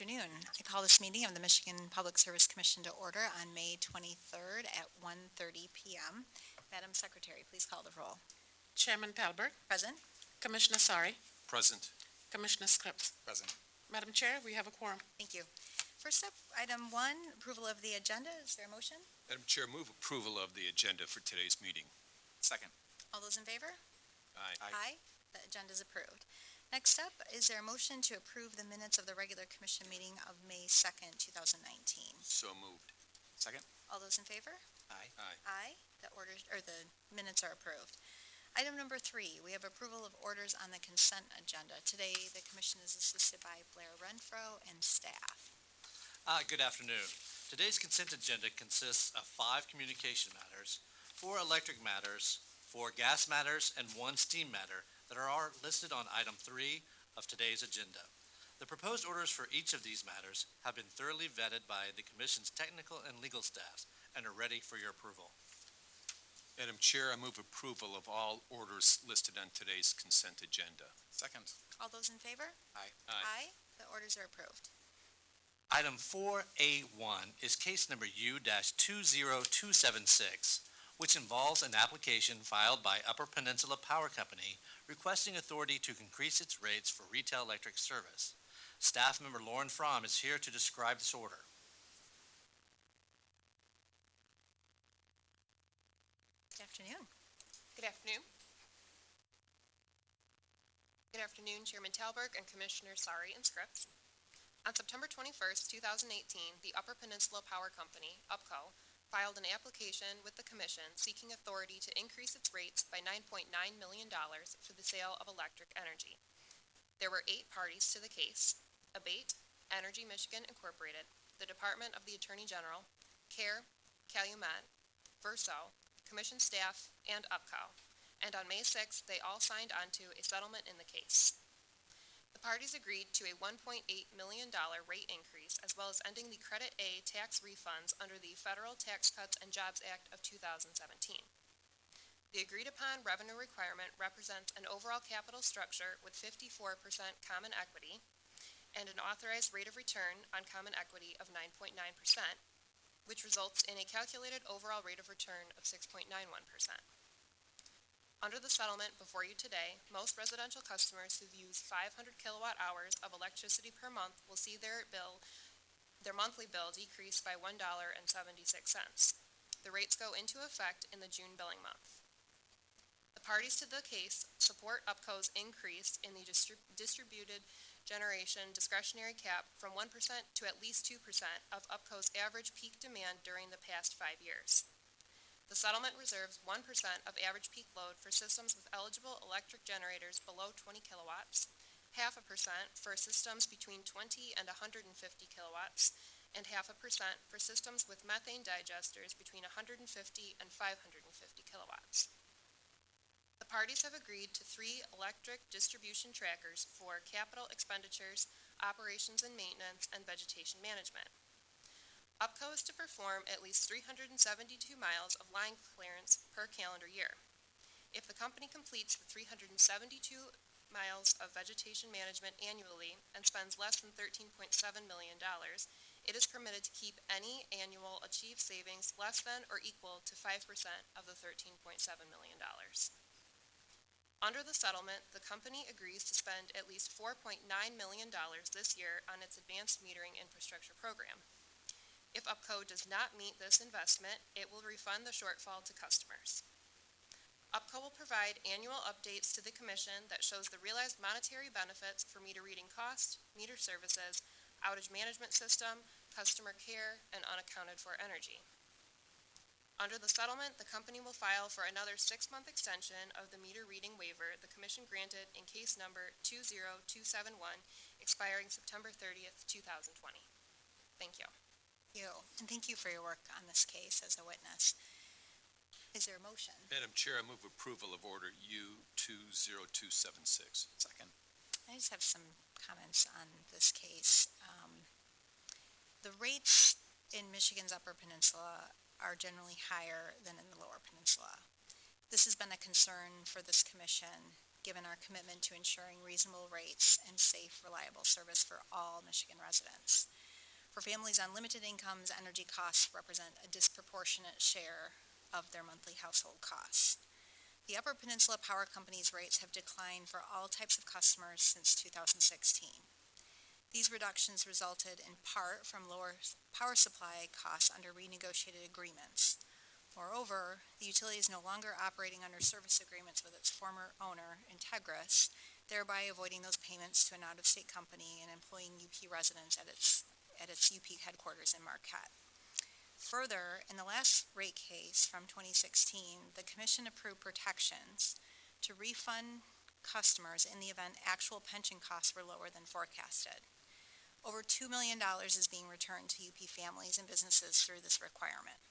afternoon. I call this meeting of the Michigan Public Service Commission to order on May 23rd at 1:30 p.m. Madam Secretary, please call the roll. Chairman Palberg. Present. Commissioner Sari. Present. Commissioner Scripps. Present. Madam Chair, we have a quorum. Thank you. First up, item 1, approval of the agenda. Is there a motion? Madam Chair, move approval of the agenda for today's meeting. Second. All those in favor? Aye. The agenda is approved. Next up, is there a motion to approve the minutes of the regular commission meeting of May 2nd, 2019? So moved. Second. All those in favor? Aye. Aye. The minutes are approved. Item number 3, we have approval of orders on the consent agenda. Today, the commission is assisted by Blair Renfro and staff. Good afternoon. Today's consent agenda consists of 5 communication matters, 4 electric matters, 4 gas matters, and 1 steam matter that are listed on item 3 of today's agenda. The proposed orders for each of these matters have been thoroughly vetted by the Commission's technical and legal staffs and are ready for your approval. Madam Chair, I move approval of all orders listed on today's consent agenda. Second. All those in favor? Aye. The orders are approved. Item 4A1 is case number U-20276, which involves an application filed by Upper Peninsula Power Company requesting authority to increase its rates for retail electric service. Staff member Lauren Fromm is here to describe this order. Good afternoon. Good afternoon. Good afternoon, Chairman Talberg and Commissioner Sari and Scripps. On September 21st, 2018, the Upper Peninsula Power Company, UPCO, filed an application with the Commission seeking authority to increase its rates by $9.9 million for the sale of electric energy. There were 8 parties to the case: Abate, Energy Michigan Incorporated, the Department of the Attorney General, CARE, Calumet, Verso, Commission staff, and UPCO, and on May 6th, they all signed onto a settlement in the case. The parties agreed to a $1.8 million rate increase, as well as ending the Credit A tax refunds under the Federal Tax Cuts and Jobs Act of 2017. The agreed-upon revenue requirement represents an overall capital structure with 54% common equity and an authorized rate of return on common equity of 9.9%, which results in a calculated overall rate of return of 6.91%. Under the settlement before you today, most residential customers who use 500 kilowatt hours of electricity per month will see their monthly bill decrease by $1.76. The rates go into effect in the June billing month. The parties to the case support UPCO's increase in the distributed generation discretionary cap from 1% to at least 2% of UPCO's average peak demand during the past 5 years. The settlement reserves 1% of average peak load for systems with eligible electric generators below 20 kilowatts, 0.5% for systems between 20 and 150 kilowatts, and 0.5% for systems with methane digesters between 150 and 550 kilowatts. The parties have agreed to 3 electric distribution trackers for capital expenditures, operations and maintenance, and vegetation management. UPCO is to perform at least 372 miles of line clearance per calendar year. If the company completes the 372 miles of vegetation management annually and spends less than $13.7 million, it is permitted to keep any annual achieved savings less than or equal to 5% of the $13.7 million. Under the settlement, the company agrees to spend at least $4.9 million this year on its advanced metering infrastructure program. If UPCO does not meet this investment, it will refund the shortfall to customers. UPCO will provide annual updates to the Commission that shows the realized monetary benefits for meter reading cost, meter services, outage management system, customer care, and unaccounted for energy. Under the settlement, the company will file for another 6-month extension of the meter reading waiver the Commission granted in case number 20271, expiring September 30th, 2020. Thank you. And thank you for your work on this case as a witness. Is there a motion? Madam Chair, I move approval of order U-20276. Second. I just have some comments on this case. The rates in Michigan's Upper Peninsula are generally higher than in the Lower Peninsula. This has been a concern for this commission given our commitment to ensuring reasonable rates and safe, reliable service for all Michigan residents. For families on limited incomes, energy costs represent a disproportionate share of their monthly household costs. The Upper Peninsula Power Company's rates have declined for all types of customers since 2016. These reductions resulted in part from lower power supply costs under renegotiated agreements. Moreover, the utility is no longer operating under service agreements with its former owner, Integris, thereby avoiding those payments to an out-of-state company and employing UP residents at its UP headquarters in Marquette. Further, in the last rate case from 2016, the Commission approved protections to refund customers in the event actual pension costs were lower than forecasted. Over $2 million is being returned to UP families and businesses through this requirement.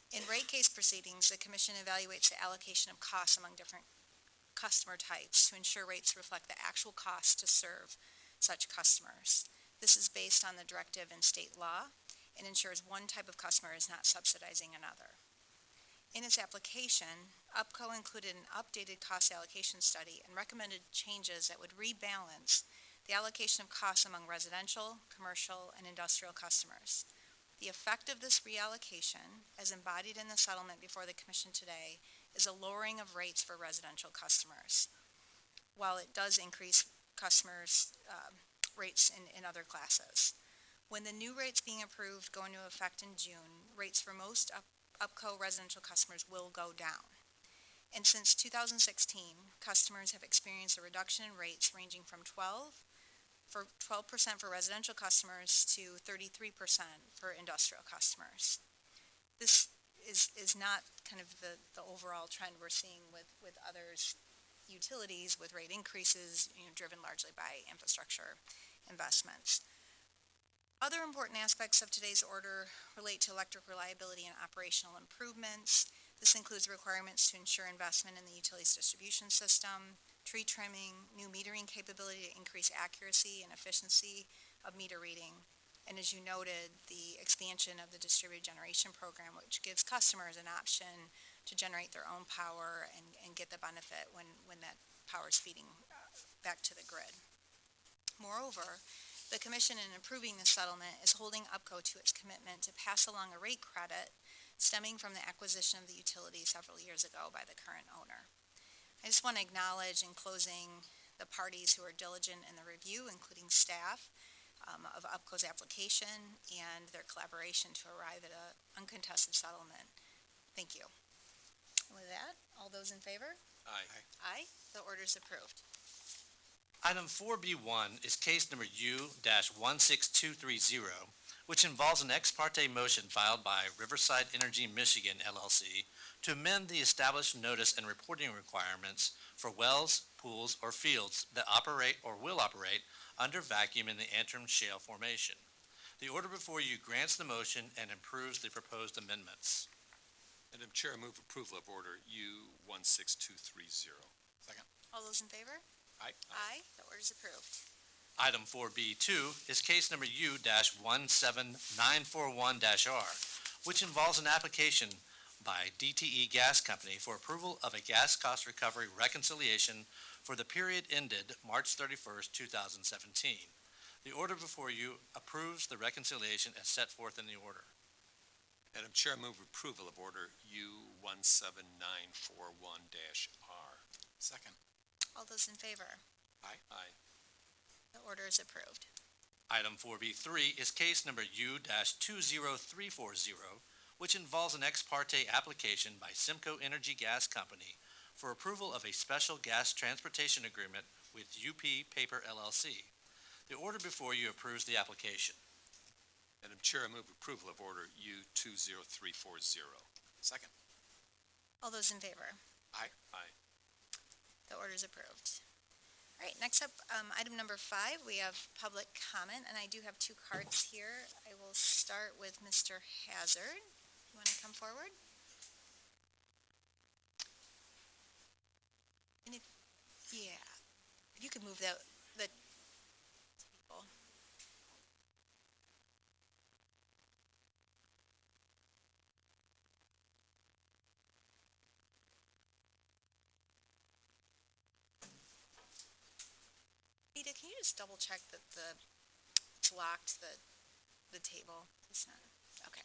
In rate case proceedings, the Commission evaluates the allocation of costs among different customer types to ensure rates reflect the actual cost to serve such customers. This is based on the directive in state law and ensures one type of customer is not subsidizing another. In its application, UPCO included an updated cost allocation study and recommended changes that would rebalance the allocation of costs among residential, commercial, and industrial customers. The effect of this reallocation, as embodied in the settlement before the Commission today, is a lowering of rates for residential customers, while it does increase customers' rates in other classes. When the new rates being approved go into effect in June, rates for most UPCO residential customers will go down. And since 2016, customers have experienced a reduction in rates ranging from 12% for residential customers to 33% for industrial customers. This is not kind of the overall trend we're seeing with others utilities with rate increases, driven largely by infrastructure investments. Other important aspects of today's order relate to electric reliability and operational improvements. This includes requirements to ensure investment in the utility's distribution system, tree trimming, new metering capability to increase accuracy and efficiency of meter reading, and as you noted, the expansion of the distributed generation program, which gives customers an option to generate their own power and get the benefit when that power is feeding back to the grid. Moreover, the Commission, in approving the settlement, is holding UPCO to its commitment to pass along a rate credit stemming from the acquisition of the utility several years ago by the current owner. I just want to acknowledge in closing the parties who are diligent in the review, including staff of UPCO's application and their collaboration to arrive at an uncontested settlement. Thank you. And with that, all those in favor? Aye. Aye. The order is approved. Item 4B1 is case number U-16230, which involves an ex parte motion filed by Riverside Energy Michigan, LLC, to amend the established notice and reporting requirements for wells, pools, or fields that operate or will operate under vacuum in the Antrim Shale Formation. The order before you grants the motion and approves the proposed amendments. Madam Chair, I move approval of order U-16230. Second. All those in favor? Aye. Aye. The order is approved. Item 4B2 is case number U-17941-R, which involves an application by DTE Gas Company for approval of a gas cost recovery reconciliation for the period ended March 31st, 2017. The order before you approves the reconciliation as set forth in the order. Madam Chair, I move approval of order U-17941-R. Second. All those in favor? Aye. Aye. The order is approved. Item 4B3 is case number U-20340, which involves an ex parte application by Simco Energy Gas Company for approval of a special gas transportation agreement with UP Paper LLC. The order before you approves the application. Madam Chair, I move approval of order U-20340. Second. All those in favor? Aye. Aye. The order is approved. All right, next up, item number 5, we have public comment, and I do have 2 cards here. I will start with Mr. Hazard. You want to come forward? And if you could move the table. Alita, can you just double check that it's locked, the table? It's not, okay.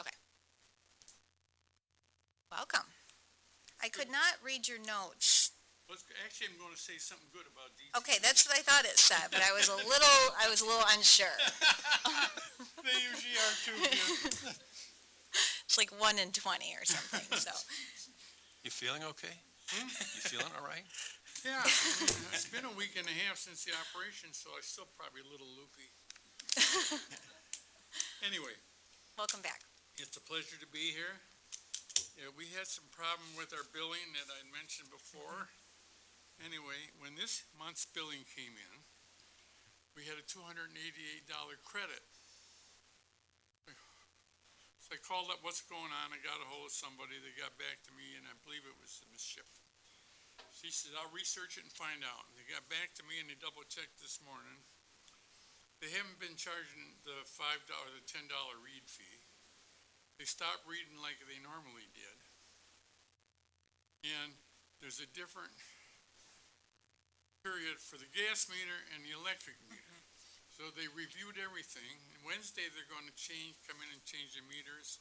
Okay. Welcome. I could not read your notes. Actually, I'm going to say something good about DT. Okay, that's what I thought it said, but I was a little unsure. They usually are too good. It's like 1 in 20 or something, so. You feeling okay? You feeling all right? Yeah, it's been a week and a half since the operation, so I'm still probably a little loopy. Anyway, Welcome back. it's a pleasure to be here. Yeah, we had some problem with our billing that I mentioned before. Anyway, when this month's billing came in, we had a $288 credit. So I called up, what's going on? I got a hold of somebody. They got back to me, and I believe it was a misshipment. She said, I'll research it and find out. And they got back to me, and they double-checked this morning. They haven't been charging the $5, the $10 read fee. They stopped reading like they normally did. And there's a different period for the gas meter and the electric meter. So they reviewed everything. And Wednesday, they're going to come in and change the meters.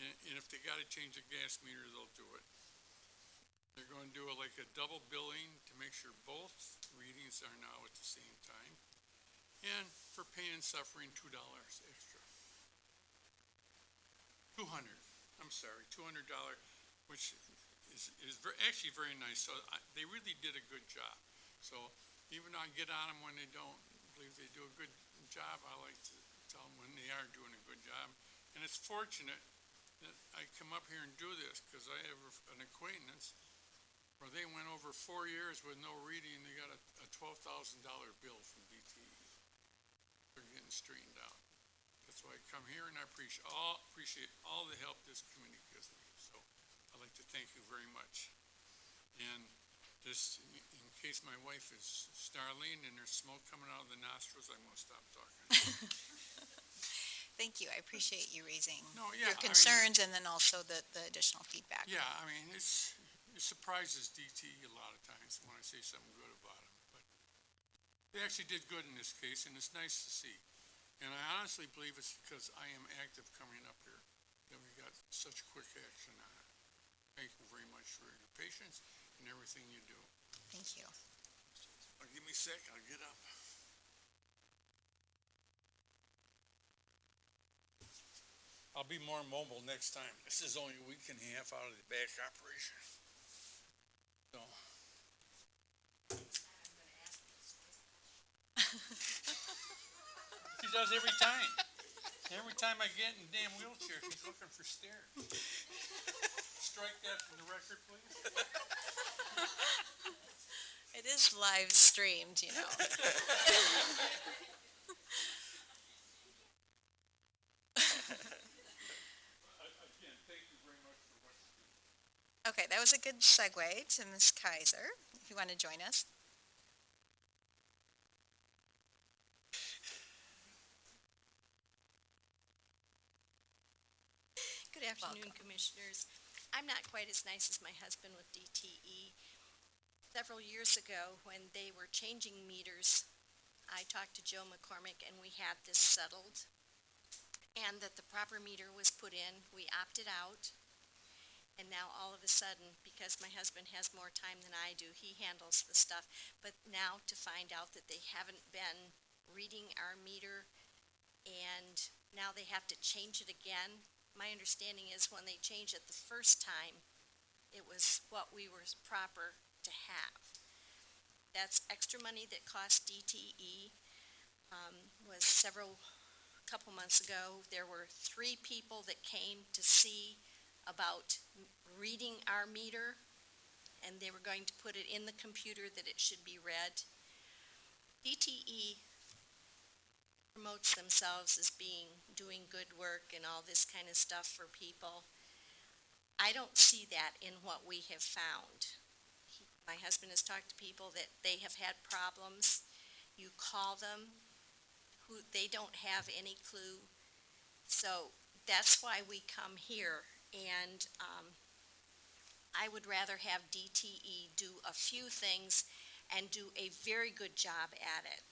And if they got to change the gas meter, they'll do it. They're going to do like a double billing to make sure both readings are now at the same time. And for pain and suffering, $2 extra. $200, which is actually very nice. So they really did a good job. So even though I get on them when they don't believe they do a good job, I like to tell them when they are doing a good job. And it's fortunate that I come up here and do this because I have an acquaintance where they went over 4 years with no reading and they got a $12,000 bill from DTE. They're getting straightened out. That's why I come here, and I appreciate all the help this community gives me. So I'd like to thank you very much. And just in case my wife is Starlene and there's smoke coming out of the nostrils, I'm going to stop talking. Thank you. I appreciate you raising No, yeah, your concerns and then also the additional feedback. Yeah, I mean, it surprises DTE a lot of times when I say something good about them. But they actually did good in this case, and it's nice to see. And I honestly believe it's because I am active coming up here that we got such quick action on it. Thank you very much for your patience and everything you do. Thank you. Give me a sec, I'll get up. I'll be more mobile next time. This is only a week and a half out of the back operation. So. She does every time. Every time I get in the damn wheelchair, she's looking for stairs. Strike that from the record, please. It is live streamed, you know. Again, thank you very much for what you do. Okay, that was a good segue to Ms. Kaiser, if you want to join us. Good afternoon, Welcome. Commissioners. I'm not quite as nice as my husband with DTE. Several years ago, when they were changing meters, I talked to Joe McCormick and we had this settled. And that the proper meter was put in, we opted out. And now all of a sudden, because my husband has more time than I do, he handles the stuff. But now to find out that they haven't been reading our meter and now they have to change it again. My understanding is when they changed it the first time, it was what we were proper to have. That's extra money that cost DTE. Was couple months ago, there were 3 people that came to see about reading our meter, and they were going to put it in the computer that it should be read. DTE promotes themselves as doing good work and all this kind of stuff for people. I don't see that in what we have found. My husband has talked to people that they have had problems. You call them, they don't have any clue. So that's why we come here. And I would rather have DTE do a few things and do a very good job at it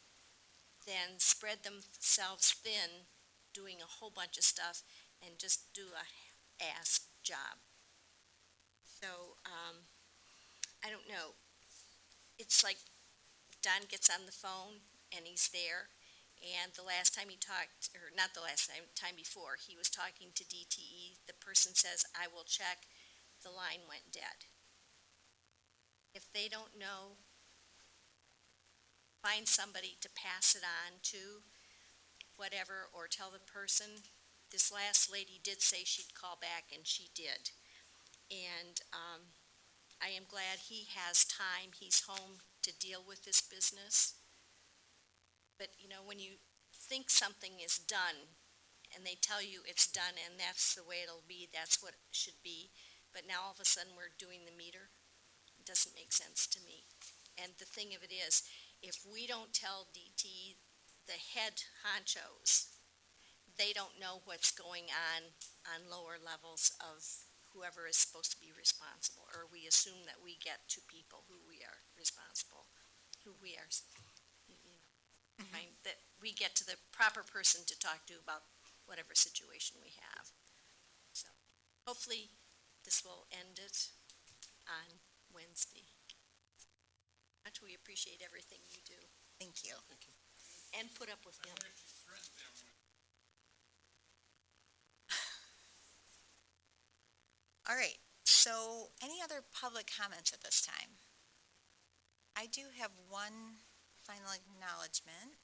than spread themselves thin doing a whole bunch of stuff and just do a ass job. So, I don't know. It's like Don gets on the phone and he's there. And the last time he talked, or not the last time, time before, he was talking to DTE. The person says, I will check. The line went dead. If they don't know, find somebody to pass it on to, whatever, or tell the person. This last lady did say she'd call back, and she did. And I am glad he has time. He's home to deal with this business. But, when you think something is done, and they tell you it's done, and that's the way it'll be, that's what it should be, but now all of a sudden we're doing the meter, it doesn't make sense to me. And the thing of it is, if we don't tell DT, the head honchos, they don't know what's going on lower levels of whoever is supposed to be responsible, or we assume that we get to people who we are responsible, who we are, that we get to the proper person to talk to about whatever situation we have. So hopefully this will end it on Wednesday. Much we appreciate everything you do Thank you. and put up with I him. actually threatened them with All right, so any other public comments at this time? I do have one final acknowledgement,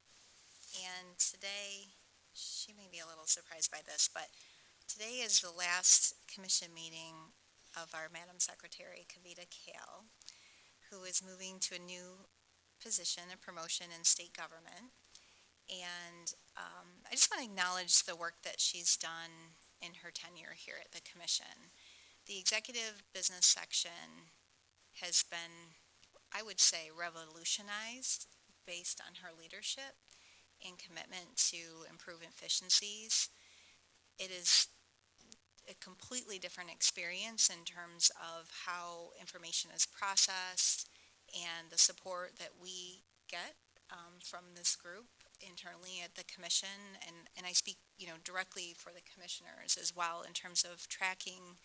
and today, she may be a little surprised by this, but today is the last commission meeting of our Madam Secretary, Kavita Kale, who is moving to a new position, a promotion in state government. And I just want to acknowledge the work that she's done in her tenure here at the commission. The executive business section has been, I would say, revolutionized based on her leadership and commitment to improve efficiencies. It is a completely different experience in terms of how information is processed and the support that we get from this group internally at the commission. And I speak, directly for the commissioners as well in terms of tracking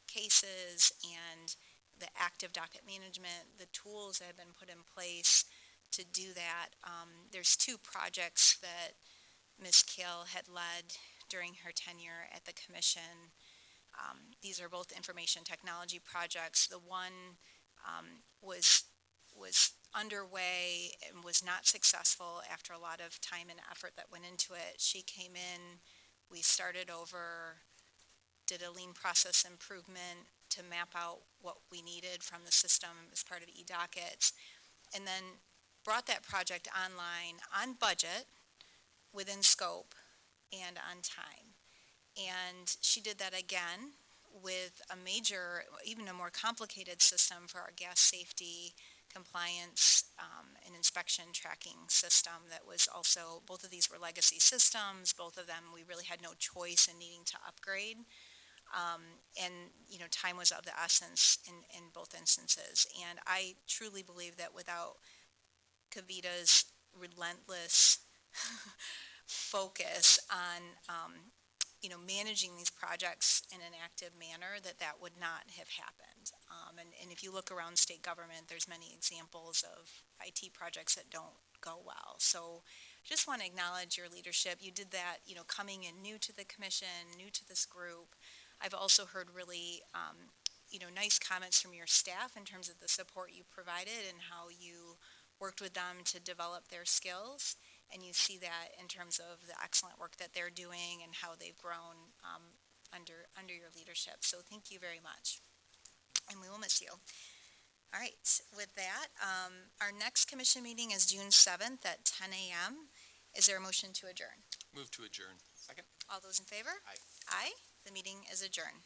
cases and the active docket management, the tools that have been put in place to do that. There's two projects that Ms. Kale had led during her tenure at the commission. These are both information technology projects. The one was underway and was not successful after a lot of time and effort that went into it. She came in, we started over, did a lean process improvement to map out what we needed from the system as part of e-dockets, and then brought that project online on budget, within scope, and on time. And she did that again with a major, even a more complicated system for our gas safety compliance and inspection tracking system that was also, both of these were legacy systems, both of them we really had no choice in needing to upgrade. And, time was of the essence in both instances. And I truly believe that without Kavita's relentless focus on managing these projects in an active manner, that would not have happened. And if you look around state government, there's many examples of IT projects that don't go well. So just want to acknowledge your leadership. You did that, coming in new to the commission, new to this group. I've also heard really, nice comments from your staff in terms of the support you provided and how you worked with them to develop their skills. And you see that in terms of the excellent work that they're doing and how they've grown under your leadership. So thank you very much. And we will miss you. All right, with that, our next commission meeting is June 7th at 10 a.m. Is there a motion to adjourn? Move to adjourn. Second. All those in favor? Aye. Aye. The meeting is adjourned.